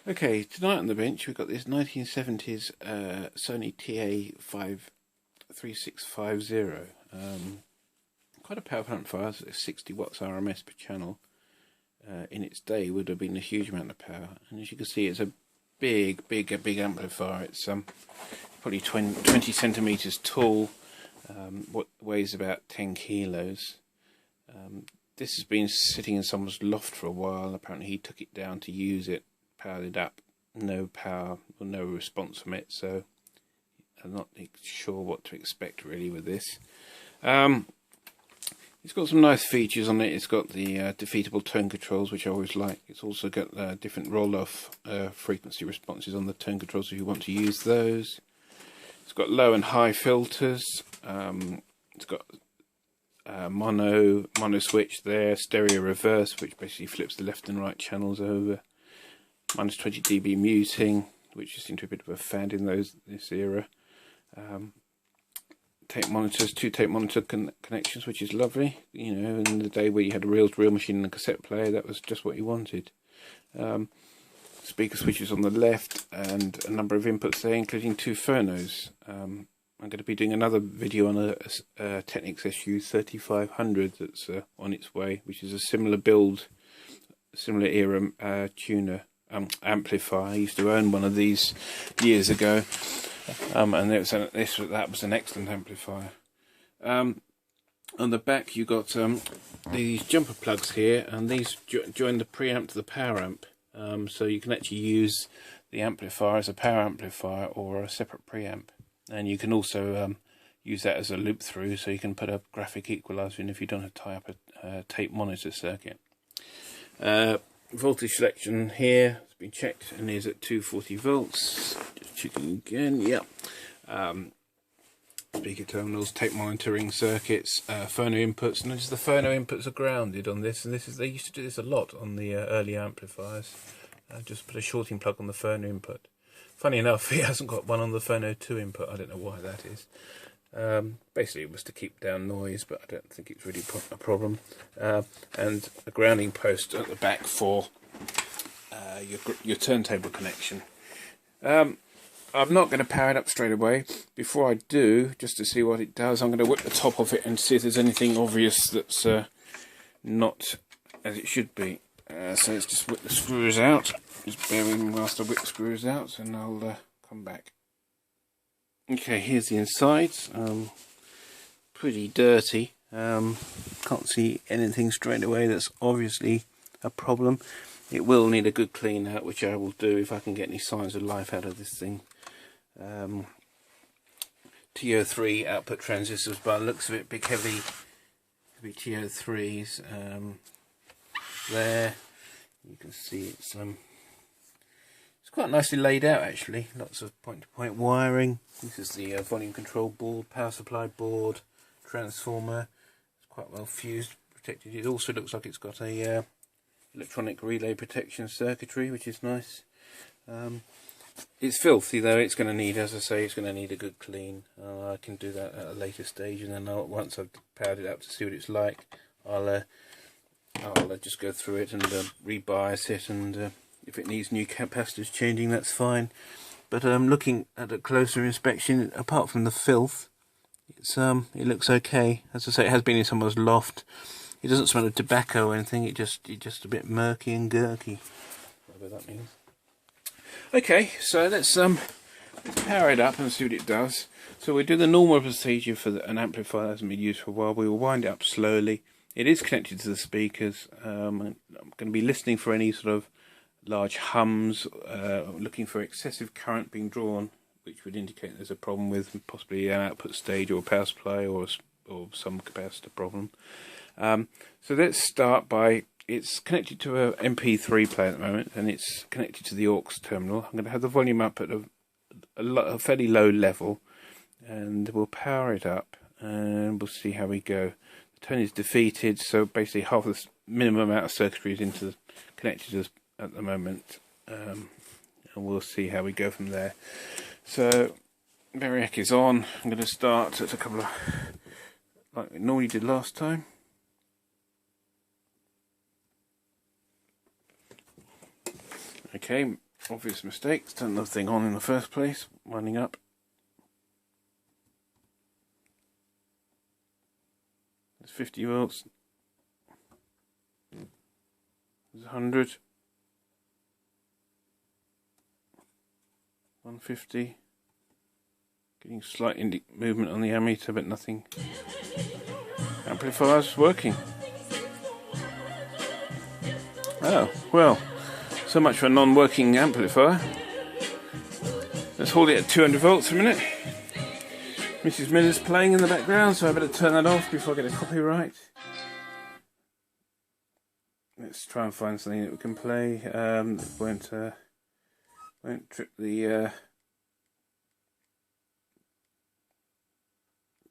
Okay, tonight on the bench we've got this 1970s Sony TA 3650. Quite a powerful amplifier, 60 watts RMS per channel. In its day would have been a huge amount of power, and as you can see, it's a big amplifier. It's probably 20 centimeters tall. What weighs about 10 kilos. This has been sitting in someone's loft for a while. Apparently he took it down to use it, powered it up, no power or no response from it, so I'm not sure what to expect really with this. It's got some nice features on it. It's got the defeatable tone controls, which I always like. It's also got different roll-off frequency responses on the tone controls if you want to use those. It's got low and high filters. It's got mono switch there, stereo reverse, which basically flips the left and right channels over. Minus 20 dB muting, which seemed to be a bit of a fad in this era. Tape monitors, 2 tape monitor connections, which is lovely. You know, in the day where you had a reel-to-reel machine and a cassette player, that was just what you wanted. Speaker switches on the left, and a number of inputs there, including 2 phonos. I'm going to be doing another video on a Technics SU 3500 that's on its way, which is a similar build, similar era tuner amplifier. I used to own one of these years ago, and that was an excellent amplifier. On the back you got these jumper plugs here, and these join the preamp to the power amp. So you can actually use the amplifier as a power amplifier or a separate preamp, and you can also use that as a loop through, so you can put a graphic equalizer in if you don't have to tie up a tape monitor circuit. Voltage selection here has been checked and is at 240 volts. Just checking again. Yep. Speaker terminals, tape monitoring circuits, phono inputs. Notice the phono inputs are grounded on this, and they used to do this a lot on the early amplifiers. Just put a shorting plug on the phono input. Funny enough, he hasn't got one on the phono 2 input. I don't know why that is. Basically it was to keep down noise, but I don't think it's really a problem. And a grounding post at the back for your turntable connection. I'm not going to power it up straight away. Before I do, just to see what it does, I'm going to whip the top off it and see if there's anything obvious that's not as it should be. So let's just whip the screws out. Just bear with me whilst I whip the screws out, and I'll come back. Okay, here's the insides. Pretty dirty. Can't see anything straight away that's obviously a problem. It will need a good clean out, which I will do if I can get any signs of life out of this thing. TO3 output transistors, by the looks of it, big heavy TO3s. There you can see it's quite nicely laid out actually. Lots of point-to-point wiring. This is the volume control board, power supply board, transformer. It's quite well fused, protected. It also looks like it's got a electronic relay protection circuitry, which is nice. It's filthy though. It's going to need, as I say, it's going to need a good clean. I can do that at a later stage, and then once I've powered it up to see what it's like, I'll just go through it and rebias it, and if it needs new capacitors changing, that's fine. But looking at a closer inspection, apart from the filth, it looks okay. As I say, it has been in someone's loft. It doesn't smell of tobacco or anything. It's just a bit murky and gurky, whatever that means. Okay, so let's power it up and see what it does. So we do the normal procedure for an amplifier that hasn't been used for a while. We will wind it up slowly. It is connected to the speakers. I'm going to be listening for any sort of large hums, looking for excessive current being drawn, which would indicate there's a problem with possibly an output stage or a power supply or some capacitor problem. So let's start by, it's connected to a MP3 player at the moment, and it's connected to the aux terminal. I'm going to have the volume up at a fairly low level, and we'll power it up and we'll see how we go. The tone is defeated, so basically half the minimum amount of circuitry is connected at the moment, and we'll see how we go from there. So Variac is on. I'm going to start at a couple of, like we normally did last time. Okay, Obvious mistakes, turned the thing on in the first place, winding up. It's 50 volts. There's 100. 150. Getting slight movement on the ammeter, but nothing. Amplifier's working. Oh, well, so much for a non-working amplifier. Let's hold it at 200 volts for a minute. Mrs. Miller's playing in the background, so I better turn that off before I get a copyright. Let's try and find something that we can play that won't trip the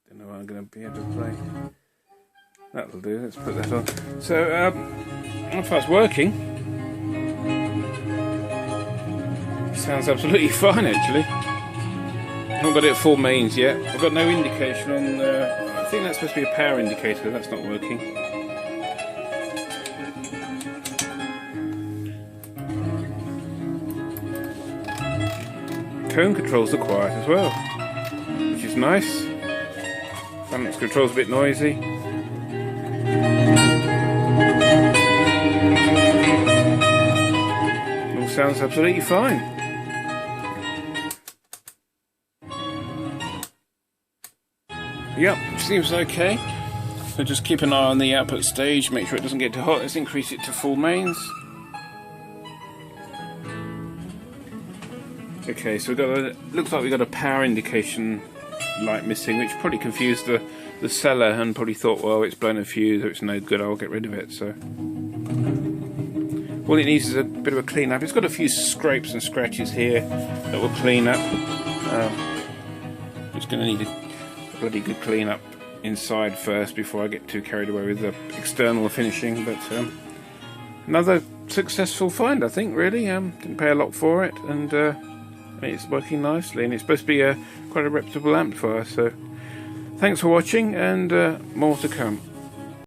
don't know what I'm going to be able to play. That'll do, let's put that on. So, if it's working, it sounds absolutely fine actually. I haven't got it at full mains yet. I've got no indication on, I think that's supposed to be a power indicator, that's not working. Tone controls are quiet as well, which is nice. Balance control's a bit noisy. All sounds absolutely fine. Yep, seems okay. So just keep an eye on the output stage, make sure it doesn't get too hot. Let's increase it to full mains. Okay, so looks like we've got a power indication light missing, which probably confused the seller and probably thought, well, it's blown a fuse or it's no good, I'll get rid of it. So all it needs is a bit of a clean up. It's got a few scrapes and scratches here that will clean up. It's going to need a bloody good clean up inside first before I get too carried away with the external finishing. But another successful find, I think, really. Didn't pay a lot for it, and it's working nicely, and it's supposed to be quite a reputable amplifier. So thanks for watching, and more to come.